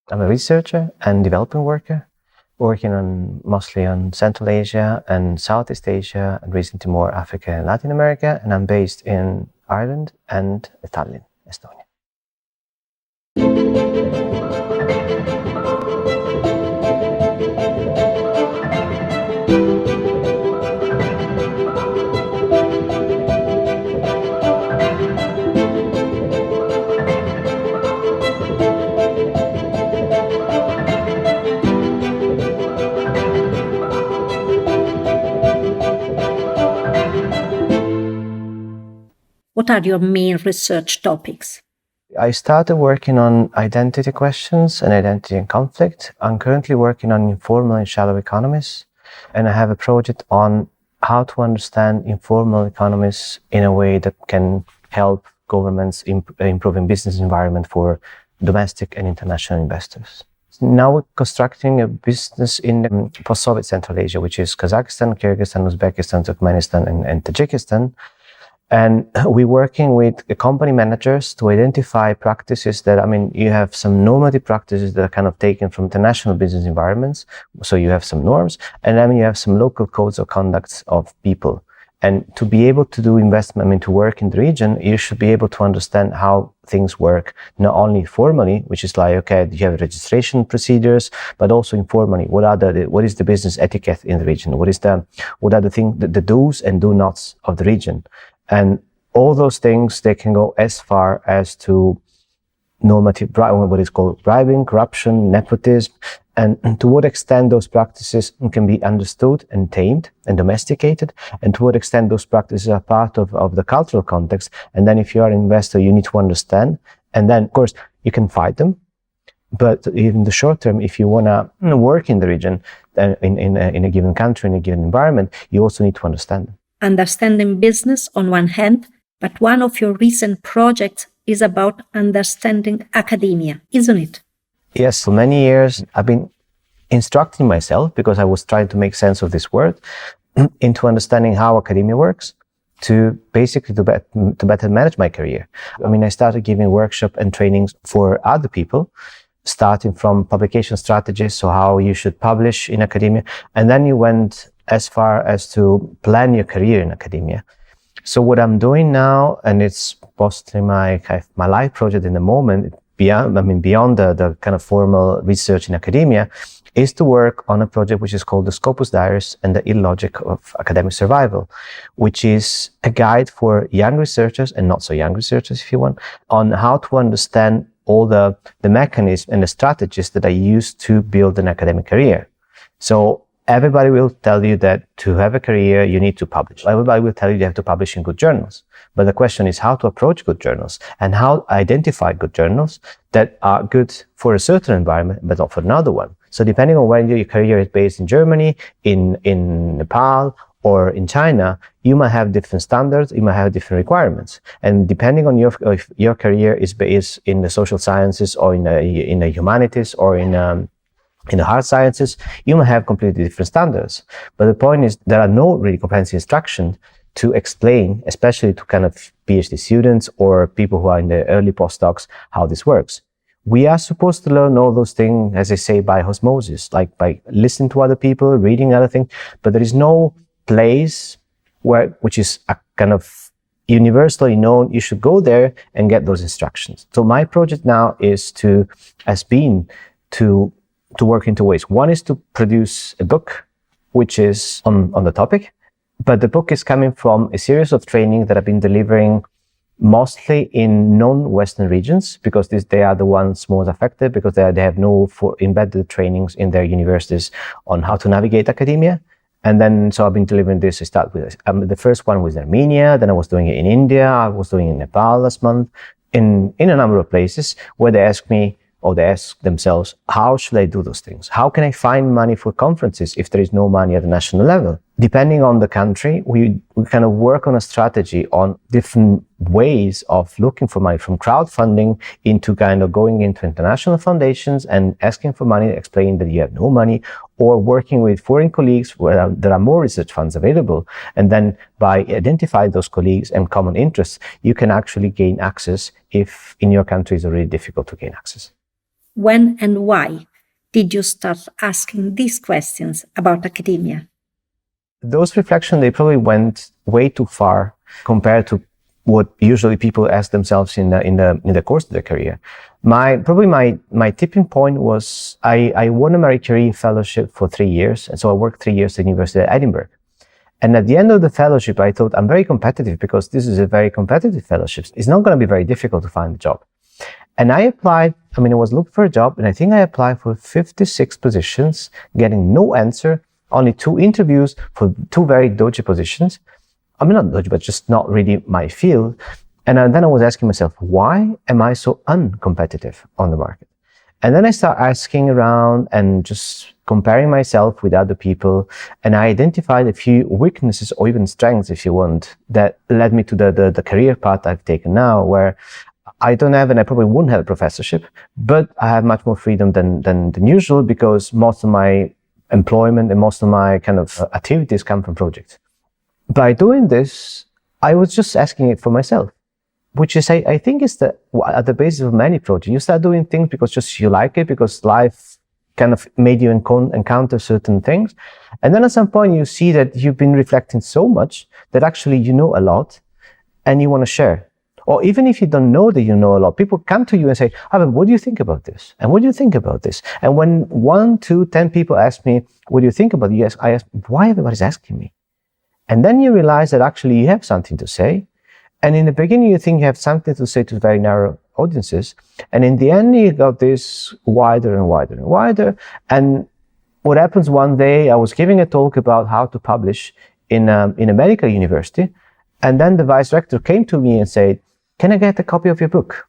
I'm a researcher and development worker, working mostly on Central Asia and Southeast Asia, and recently more Africa and Latin America. And I'm based in Ireland and Tallinn, Estonia. What are your main research topics? I started working on identity questions and identity and conflict. I'm currently working on informal and shallow economies, and I have a project on how to understand informal economies in a way that can help governments improving business environment for domestic and international investors. Now we're constructing a business in post-Soviet Central Asia, which is Kazakhstan, Kyrgyzstan, Uzbekistan, Turkmenistan, and Tajikistan. And we're working with company managers to identify practices that, you have some normative practices that are kind of taken from international business environments. So you have some norms, and then you have some local codes of conduct of people. And to be able to do investment, to work in the region, you should be able to understand how things work, not only formally, which is like, okay, you have registration procedures, but also informally. What is the business etiquette in the region? What are the do's and do nots of the region? And all those things, they can go as far as to normative, what is called bribing, corruption, nepotism, and to what extent those practices can be understood and tamed and domesticated, and to what extent those practices are part of the cultural context. And then if you are an investor, you need to understand. And then, of course, you can fight them. But in the short term, if you want to work in the region, in a given country, in a given environment, you also need to understand them. Understanding business on one hand, but one of your recent projects is about understanding academia, isn't it? Yes, for many years I've been instructing myself, because I was trying to make sense of this word, into understanding how academia works, to basically to better manage my career. I started giving workshops and trainings for other people, starting from publication strategies, so how you should publish in academia, and then you went as far as to plan your career in academia. So what I'm doing now, and it's mostly my life project in the moment, beyond the kind of formal research in academia, is to work on a project which is called the SCOPUS Diaries and the Illogic of Academic Survival, which is a guide for young researchers and not so young researchers, if you want, on how to understand all the mechanisms and the strategies that are used to build an academic career. So everybody will tell you that to have a career, you need to publish. Everybody will tell you have to publish in good journals. But the question is how to approach good journals and how identify good journals that are good for a certain environment, but not for another one. So depending on whether your career is based in Germany, in Nepal, or in China, you might have different standards, you might have different requirements. And depending on if your career is based in the social sciences or in the humanities or in the hard sciences, you might have completely different standards. But the point is, there are no really comprehensive instructions to explain, especially to kind of PhD students or people who are in the early postdocs, how this works. We are supposed to learn all those things, as I say, by osmosis, like by listening to other people, reading other things, but there is no place which is a kind of universally known, you should go there and get those instructions. So my project now has been to work in two ways. One is to produce a book, which is on the topic, but the book is coming from a series of training that I've been delivering mostly in non-Western regions, because they are the ones most affected, because they have no embedded trainings in their universities on how to navigate academia. And then, so I've been delivering this. I start with the first one was in Armenia, then I was doing it in India, I was doing it in Nepal last month, in a number of places where they ask me, or they ask themselves, how should I do those things? How can I find money for conferences if there is no money at the national level? Depending on the country, we kind of work on a strategy on different ways of looking for money, from crowdfunding into kind of going into international foundations and asking for money, explaining that you have no money, or working with foreign colleagues where there are more research funds available. And then by identifying those colleagues and common interests, you can actually gain access if in your country it's already difficult to gain access. When and why did you start asking these questions about academia? Those reflections, they probably went way too far compared to what usually people ask themselves in the course of their career. My tipping point was I won a Marie Curie fellowship for 3 years, and so I worked 3 years at the University of Edinburgh. And at the end of the fellowship, I thought I'm very competitive because this is a very competitive fellowship. It's not going to be very difficult to find a job. And I applied, I was looking for a job, and I think I applied for 56 positions, getting no answer, only 2 interviews for 2 very dodgy positions. Not dodgy, but just not really my field. And then I was asking myself, why am I so uncompetitive on the market? And then I started asking around and just comparing myself with other people. And I identified a few weaknesses or even strengths, if you want, that led me to the career path I've taken now, where I don't have, and I probably wouldn't have a professorship, but I have much more freedom than usual because most of my employment and most of my kind of activities come from projects. By doing this, I was just asking it for myself, which is, I think is at the basis of many projects. You start doing things because just you like it, because life kind of made you encounter certain things. And then at some point you see that you've been reflecting so much that actually you know a lot and you want to share. Or even if you don't know that you know a lot, people come to you and say, but what do you think about this? And what do you think about this? And when 1, 2, 10 people ask me, what do you think about it? I ask, why everybody's asking me? And then you realize that actually you have something to say. And in the beginning, you think you have something to say to very narrow audiences. And in the end, you got this wider and wider and wider. And what happens one day, I was giving a talk about how to publish in a medical university. And then the vice rector came to me and said, can I get a copy of your book?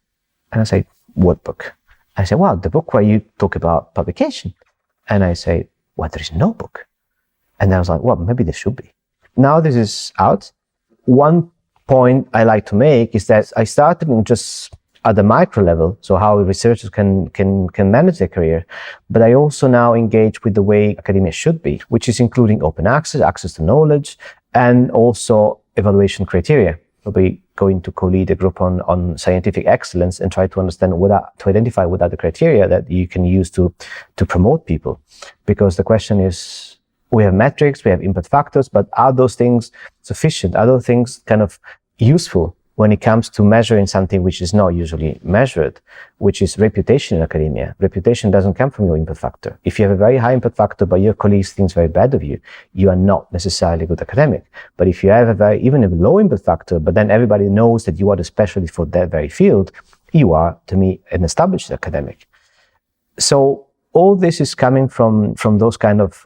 And I said, what book? I said, well, the book where you talk about publication. And I say, well, there is no book. And I was like, well, maybe there should be. Now this is out. One point I like to make is that I started in just at the micro level, so how researchers can manage their career, but I also now engage with the way academia should be, which is including open access to knowledge, and also evaluation criteria. I'll be going to co-lead a group on scientific excellence and try to understand to identify what are the criteria that you can use to promote people. Because the question is, we have metrics, we have impact factors, but are those things sufficient? Are those things kind of useful when it comes to measuring something which is not usually measured, which is reputation in academia? Reputation doesn't come from your impact factor. If you have a very high impact factor, but your colleagues think very bad of you, you are not necessarily a good academic. But if you have even a low impact factor, but then everybody knows that you are the specialist for that very field, you are, to me, an established academic. So all this is coming from those kind of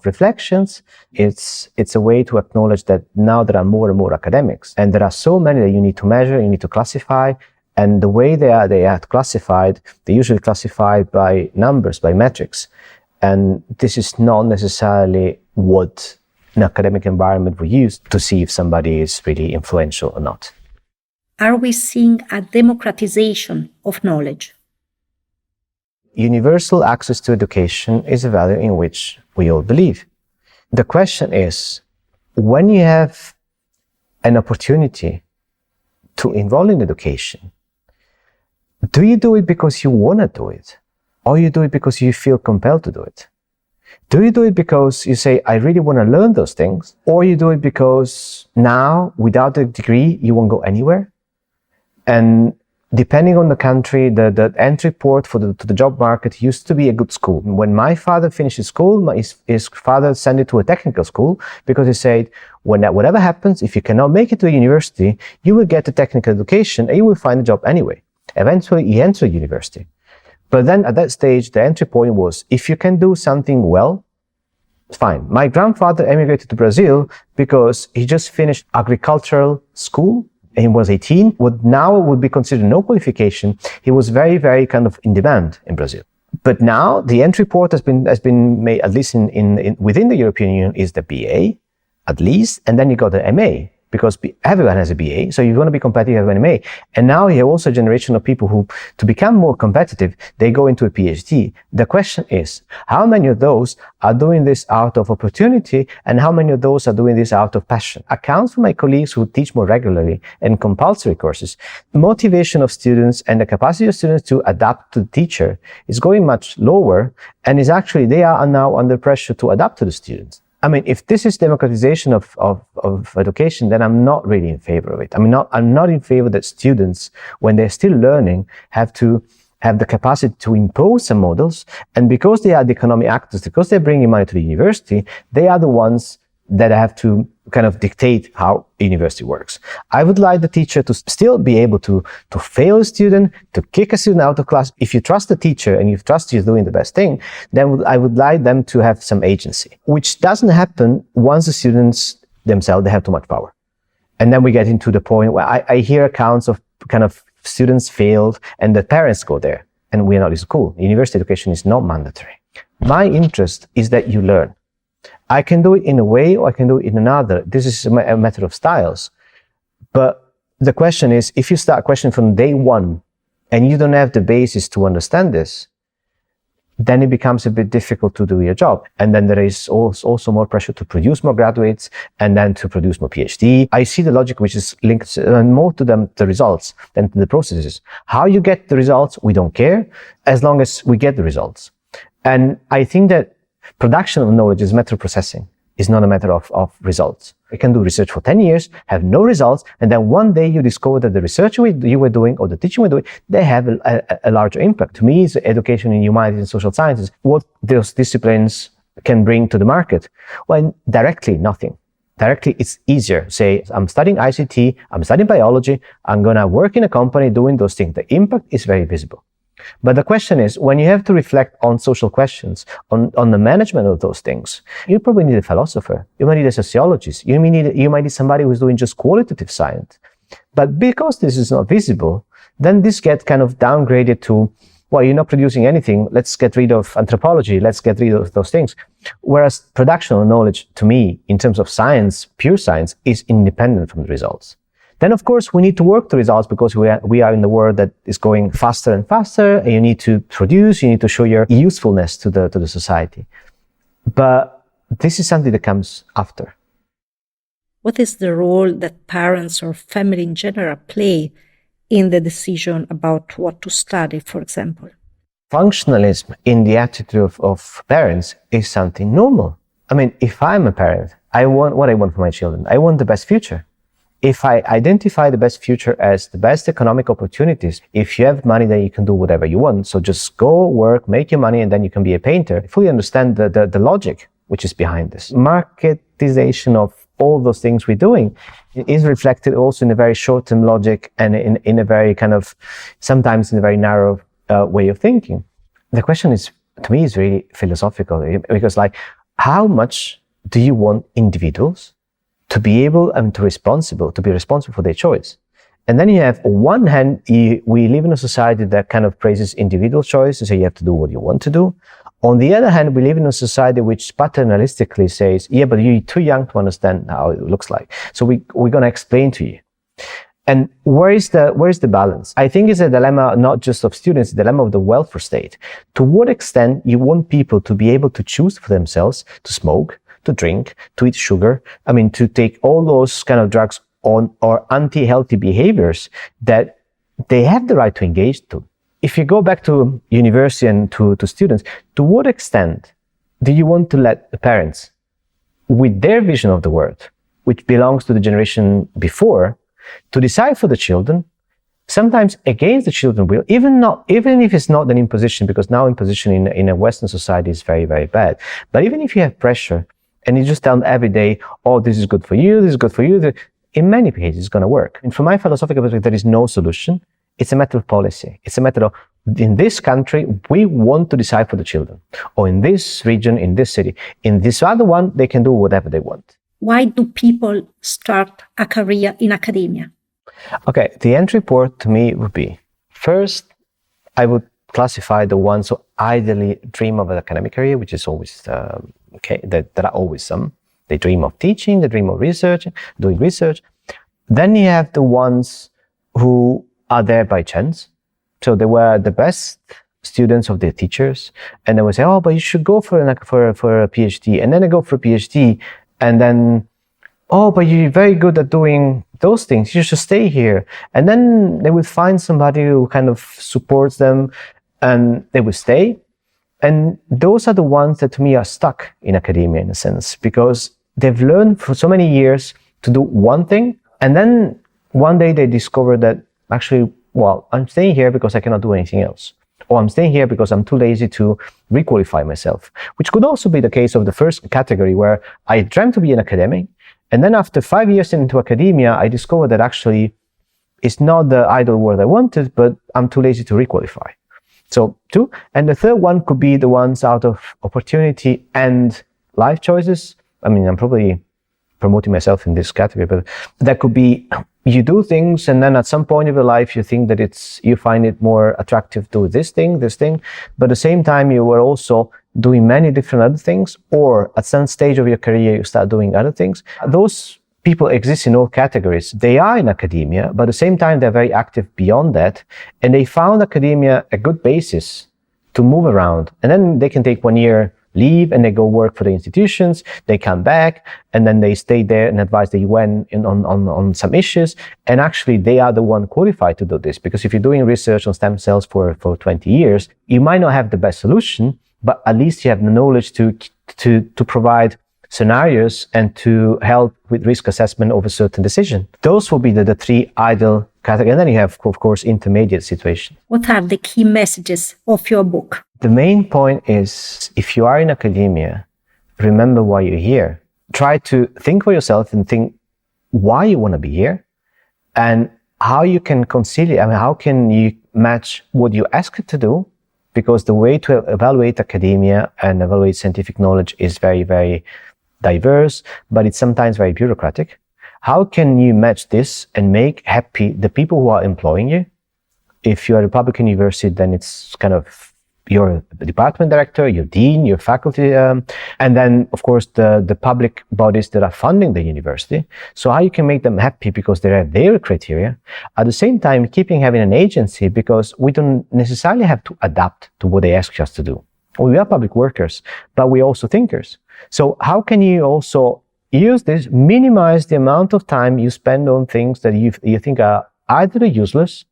reflections. It's a way to acknowledge that now there are more and more academics, and there are so many that you need to measure, you need to classify, and the way they are classified, they usually classified by numbers, by metrics, and this is not necessarily what an academic environment will use to see if somebody is really influential or not. Are we seeing a democratization of knowledge? Universal access to education is a value in which we all believe. The question is, when you have an opportunity to involve in education, do you do it because you want to do it? Or you do it because you feel compelled to do it? Do you do it because you say, I really want to learn those things? Or you do it because now, without a degree, you won't go anywhere? And depending on the country, the entry port to the job market used to be a good school. When my father finished his school, his father sent it to a technical school because he said, whatever happens, if you cannot make it to a university, you will get a technical education and you will find a job anyway. Eventually, he entered university. But then at that stage, the entry point was, if you can do something well, fine. My grandfather emigrated to Brazil because he just finished agricultural school. He was 18, what now would be considered no qualification. He was very, very kind of in demand in Brazil. But now the entry port has been made, at least within the European Union, is the BA, at least, and then you got the MA. because everyone has a BA, so you want to be competitive, you have an MA. And now you have also a generation of people who, to become more competitive, they go into a PhD. The question is, how many of those are doing this out of opportunity, and how many of those are doing this out of passion? I count for my colleagues who teach more regularly and compulsory courses. Motivation of students and the capacity of students to adapt to the teacher is going much lower, and is actually, they are now under pressure to adapt to the students. I mean, if this is democratization of education, then I'm not really in favor of it. I'm not in favor that students, when they're still learning, have to have the capacity to impose some models. And because they are the economic actors, because they're bringing money to the university, they are the ones that have to kind of dictate how university works. I would like the teacher to still be able to fail a student, to kick a student out of class. If you trust the teacher and you trust he's doing the best thing, then I would like them to have some agency, which doesn't happen once the students themselves, they have too much power. And then we get into the point where I hear accounts of kind of students failed and the parents go there, and we're not in school. University education is not mandatory. My interest is that you learn. I can do it in a way or I can do it in another. This is a matter of styles. But the question is, if you start a question from day one and you don't have the basis to understand this, then it becomes a bit difficult to do your job. And then there is also more pressure to produce more graduates and then to produce more PhD. I see the logic which is linked more to the results than to the processes. How you get the results, we don't care, as long as we get the results. And I think that production of knowledge is a matter of processing. It's not a matter of results. You can do research for 10 years, have no results, and then one day you discover that the research you were doing or the teaching you were doing, they have a larger impact. To me, it's education in humanities and social sciences. What those disciplines can bring to the market? Well, directly, nothing. Directly, it's easier. Say, I'm studying ICT, I'm studying biology, I'm going to work in a company doing those things. The impact is very visible. But the question is, when you have to reflect on social questions, on the management of those things, you probably need a philosopher, you might need a sociologist, you might need somebody who's doing just qualitative science. But because this is not visible, then this gets kind of downgraded to, well, you're not producing anything, let's get rid of anthropology, let's get rid of those things. Whereas production of knowledge, to me, in terms of science, pure science, is independent from the results. Then, of course, we need to work the results because we are in the world that is going faster and faster, and you need to produce, you need to show your usefulness to the society. But this is something that comes after. What is the role that parents or family in general play in the decision about what to study, for example? Functionalism in the attitude of parents is something normal. I mean, if I'm a parent, I want what I want for my children. I want the best future. If I identify the best future as the best economic opportunities, if you have money, then you can do whatever you want. So just go work, make your money, and then you can be a painter. I fully understand the logic which is behind this. Marketization of all those things we're doing is reflected also in a very short-term logic and in a very kind of, sometimes in a very narrow way of thinking. The question is, to me, is really philosophical, because like, how much do you want individuals to be able and to be responsible for their choice? And then you have, on one hand, we live in a society that kind of praises individual choice, so you have to do what you want to do. On the other hand, we live in a society which paternalistically says, yeah, but you're too young to understand how it looks like. So we're going to explain to you. And where is the balance? I think it's a dilemma not just of students, it's a dilemma of the welfare state. To what extent you want people to be able to choose for themselves to smoke, to drink, to eat sugar, I mean, to take all those kind of drugs on or anti-healthy behaviors that they have the right to engage to. If you go back to university and to students, to what extent do you want to let the parents, with their vision of the world, which belongs to the generation before, to decide for the children, sometimes against the children's will, even if it's not an imposition, because now imposition in a Western society is very, very bad. But even if you have pressure, and you just tell them every day, oh, this is good for you, this is good for you, in many cases it's going to work. And from my philosophical perspective, there is no solution. It's a matter of policy. It's a matter of, in this country, we want to decide for the children. Or in this region, in this city. In this other one, they can do whatever they want. Why do people start a career in academia? Okay, the entry port to me would be, first, I would classify the ones who ideally dream of an academic career, which is always, there are always some. They dream of teaching, they dream of research, doing research. Then you have the ones who are there by chance. So they were the best students of their teachers, and they would say, "Oh, but you should go for a PhD." And then they go for a PhD, and then, "Oh, but you're very good at doing those things. You should stay here." And then they would find somebody who kind of supports them, and they would stay. And those are the ones that to me are stuck in academia in a sense, because they've learned for so many years to do one thing, and then one day they discover that actually, well, I'm staying here because I cannot do anything else. Or I'm staying here because I'm too lazy to requalify myself, which could also be the case of the first category, where I dreamt to be an academic, and then after 5 years into academia, I discovered that actually it's not the ideal world I wanted, but I'm too lazy to requalify. So 2. And the third one could be the ones out of opportunity and life choices. I mean, I'm probably promoting myself in this category, but that could be you do things, and then at some point of your life you think that you find it more attractive to do this thing, but at the same time you were also doing many different other things, or at some stage of your career you start doing other things. Those people exist in all categories. They are in academia, but at the same time they're very active beyond that, and they found academia a good basis to move around, and then they can take 1 year leave and they go work for the institutions, they come back, and then they stay there and advise the UN on some issues. And actually they are the one qualified to do this, because if you're doing research on stem cells for 20 years, you might not have the best solution, but at least you have the knowledge to provide scenarios and to help with risk assessment of a certain decision. Those will be the 3 ideal categories. And then you have, of course, intermediate situations. What are the key messages of your book? The main point is, if you are in academia, remember why you're here. Try to think for yourself and think why you want to be here, and how you can conciliate, how can you match what you asked to do, because the way to evaluate academia and evaluate scientific knowledge is very, very diverse, but it's sometimes very bureaucratic. How can you match this and make happy the people who are employing you? If you're at a public university, then it's kind of your department director, your dean, your faculty, and then, of course, the public bodies that are funding the university. So how you can make them happy because they have their criteria. At the same time, having an agency, because we don't necessarily have to adapt to what they ask us to do. We are public workers, but we're also thinkers. So how can you also use this, minimize the amount of time you spend on things that you think are either useless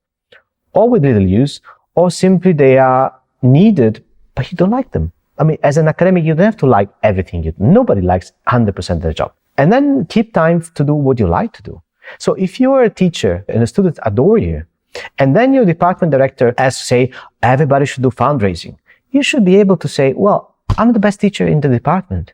or with little use, or simply they are needed, but you don't like them. I mean, as an academic, you don't have to like everything. Nobody likes 100% of their job. And then keep time to do what you like to do. So if you are a teacher and the students adore you, and then your department director has to say, everybody should do fundraising, you should be able to say, well, I'm the best teacher in the department.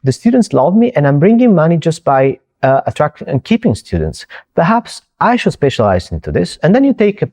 The students love me, and I'm bringing money just by attracting and keeping students. Perhaps I should specialize into this. And then you take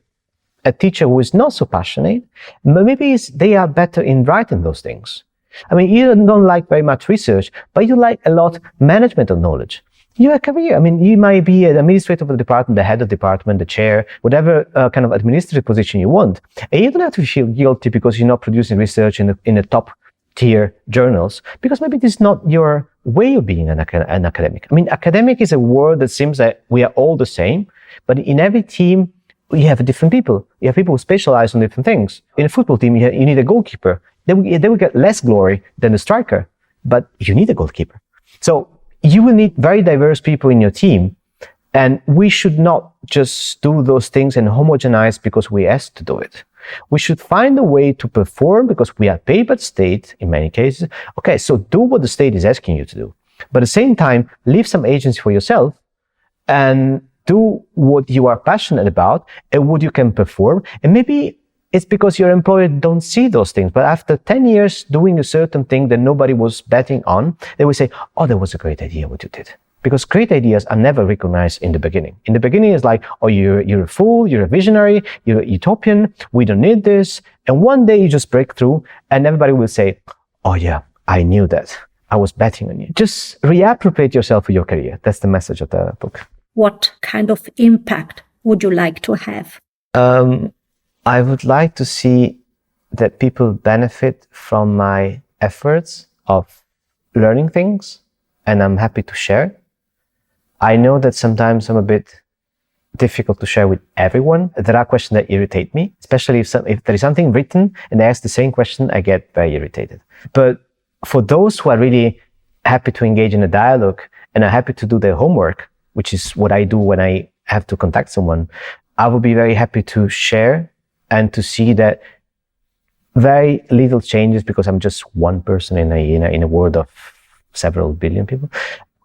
a teacher who is not so passionate, maybe they are better in writing those things. I mean, you don't like very much research, but you like a lot management of knowledge. Your career, I mean, you might be an administrator of the department, the head of the department, the chair, whatever kind of administrative position you want. And you don't have to feel guilty because you're not producing research in the top tier journals, because maybe this is not your way of being an academic. I mean, academic is a word that seems that we are all the same, but in every team, you have different people. You have people who specialize on different things. In a football team, you need a goalkeeper. They will get less glory than the striker, but you need a goalkeeper. So you will need very diverse people in your team, and we should not just do those things and homogenize because we asked to do it. We should find a way to perform because we are paid by the state in many cases. Okay, so do what the state is asking you to do, but at the same time, leave some agency for yourself and do what you are passionate about and what you can perform. And maybe it's because your employer don't see those things, but after 10 years doing a certain thing that nobody was betting on, they will say, oh, that was a great idea what you did. Because great ideas are never recognized in the beginning. In the beginning, it's like, oh, you're a fool, you're a visionary, you're a utopian, we don't need this. And one day you just break through and everybody will say, oh yeah, I knew that. I was betting on you. Just reappropriate yourself for your career. That's the message of the book. What kind of impact would you like to have? I would like to see that people benefit from my efforts of learning things, and I'm happy to share. I know that sometimes I'm a bit difficult to share with everyone. There are questions that irritate me, especially if there is something written and they ask the same question, I get very irritated. But for those who are really happy to engage in a dialogue and are happy to do their homework, which is what I do when I have to contact someone, I will be very happy to share and to see that very little changes, because I'm just one person in a world of several billion people.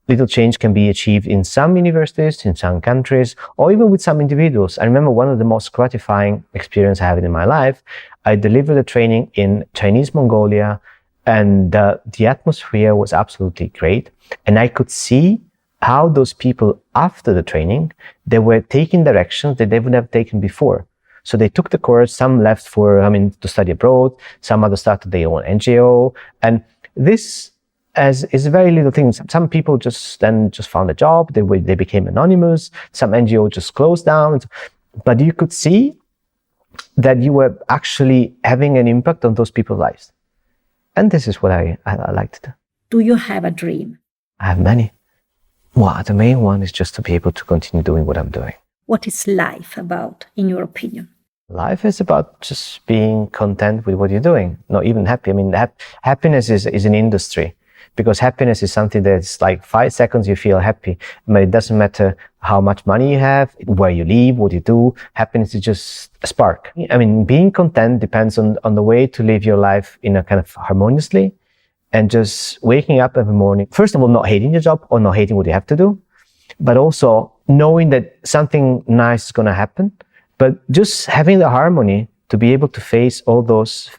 Little change can be achieved in some universities, in some countries, or even with some individuals. I remember one of the most gratifying experiences I had in my life. I delivered a training in Chinese Mongolia, and the atmosphere was absolutely great. And I could see how those people, after the training, they were taking directions that they would have taken before. So they took the course, some left to study abroad, some others started their own NGO. And this is a very little thing. Some people just found a job, they became anonymous, some NGO just closed down. But you could see that you were actually having an impact on those people's lives. And this is what I like to do. Do you have a dream? I have many. Well, the main one is just to be able to continue doing what I'm doing. What is life about, in your opinion? Life is about just being content with what you're doing, not even happy. I mean, happiness is an industry, because happiness is something that's like 5 seconds you feel happy, but it doesn't matter how much money you have, where you live, what you do. Happiness is just a spark. I mean, being content depends on the way to live your life in a kind of harmoniously, and just waking up every morning, first of all, not hating your job or not hating what you have to do, but also knowing that something nice is going to happen, but just having the harmony to be able to face all those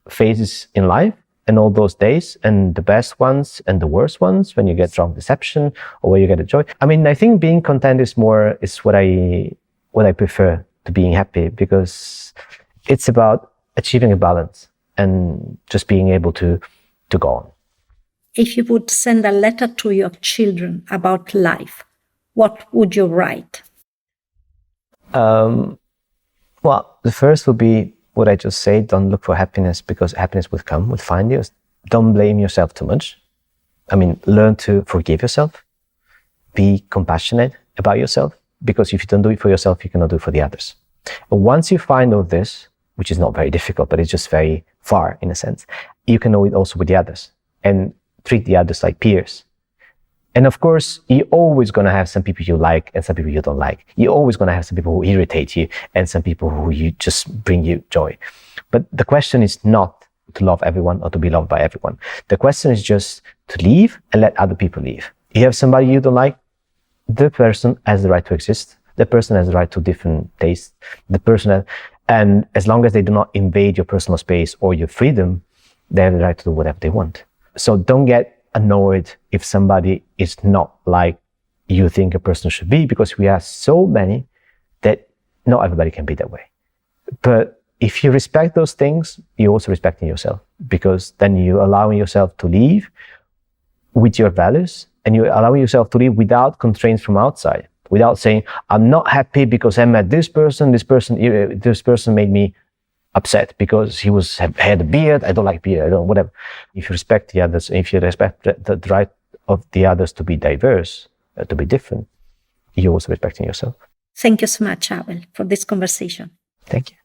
phases in life and all those days, and the best ones and the worst ones, when you get wrong deception or where you get a joy. I mean, I think being content is what I prefer to being happy, because it's about achieving a balance and just being able to go on. If you would send a letter to your children about life, what would you write? Well, the first would be what I just said: don't look for happiness, because happiness will find you. Don't blame yourself too much. I mean, learn to forgive yourself. Be compassionate about yourself, because if you don't do it for yourself, you cannot do it for the others. And once you find all this, which is not very difficult, but it's just very far in a sense, you can know it also with the others and treat the others like peers. And of course, you're always going to have some people you like and some people you don't like. You're always going to have some people who irritate you and some people who you just bring you joy. But the question is not to love everyone or to be loved by everyone. The question is just to leave and let other people leave. You have somebody you don't like, the person has the right to exist. The person has the right to different tastes. And as long as they do not invade your personal space or your freedom, they have the right to do whatever they want. So don't get annoyed if somebody is not like you think a person should be, because we are so many that not everybody can be that way. But if you respect those things, you're also respecting yourself, because then you're allowing yourself to live with your values, and you're allowing yourself to live without constraints from outside, without saying, I'm not happy because I met this person made me upset because he had a beard, I don't like beard, whatever. If you respect the others, if you respect the right of the others to be diverse, to be different, you're also respecting yourself. Thank you so much, Abel, for this conversation. Thank you.